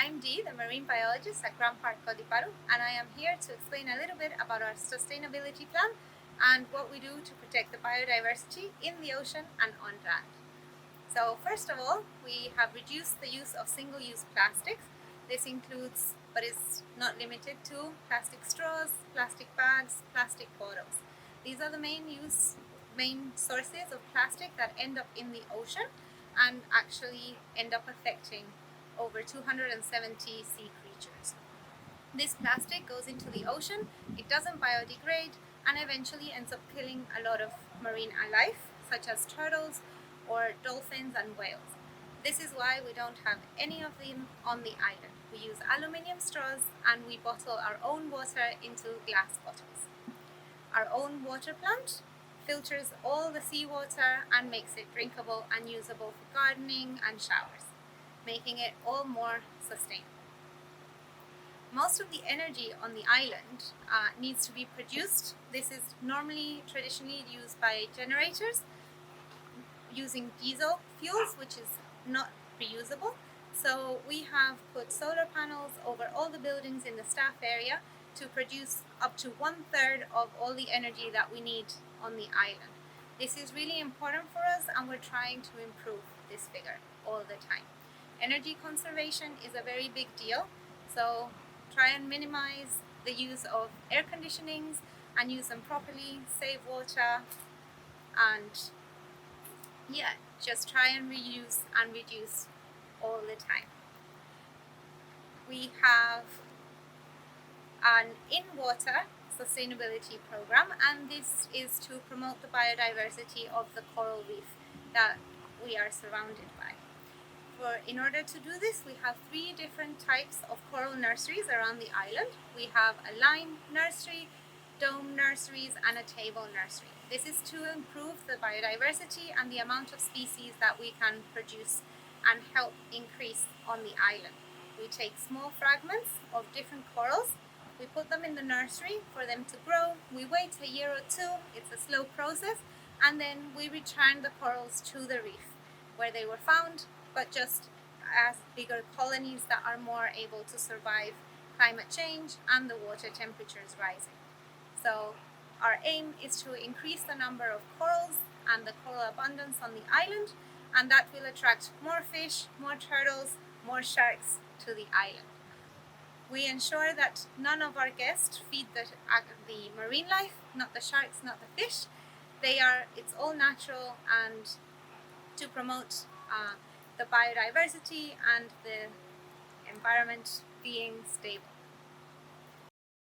I'm Dee, the marine biologist at Grand Park Kodhipparu, and I am here to explain a little bit about our sustainability plan and what we do to protect the biodiversity in the ocean and on land. So first of all, we have reduced the use of single-use plastics. This includes, but is not limited to, plastic straws, plastic bags, plastic bottles. These are the main sources of plastic that end up in the ocean and actually end up affecting over 270 sea creatures. This plastic goes into the ocean, it doesn't biodegrade, and eventually ends up killing a lot of marine life, such as turtles or dolphins and whales. This is why we don't have any of them on the island. We use aluminium straws and we bottle our own water into glass bottles. Our own water plant filters all the seawater and makes it drinkable and usable for gardening and showers, making it all more sustainable. Most of the energy on the island needs to be produced. This is traditionally used by generators using diesel fuels, which is not reusable. So we have put solar panels over all the buildings in the staff area to produce up to 1/3 of all the energy that we need on the island. This is really important for us and we're trying to improve this figure all the time. Energy conservation is a very big deal, so try and minimize the use of air conditionings and use them properly, save water, and just try and reuse and reduce all the time. We have an in-water sustainability program, and this is to promote the biodiversity of the coral reef that we are surrounded by. In order to do this, we have 3 different types of coral nurseries around the island. We have a line nursery, dome nurseries, and a table nursery. This is to improve the biodiversity and the amount of species that we can produce and help increase on the island. We take small fragments of different corals, we put them in the nursery for them to grow, we wait a year or 2, it's a slow process, and then we return the corals to the reef where they were found, but just as bigger colonies that are more able to survive climate change and the water temperatures rising. So our aim is to increase the number of corals and the coral abundance on the island, and that will attract more fish, more turtles, more sharks to the island. We ensure that none of our guests feed the marine life, not the sharks, not the fish. It's all natural and to promote the biodiversity and the environment being stable.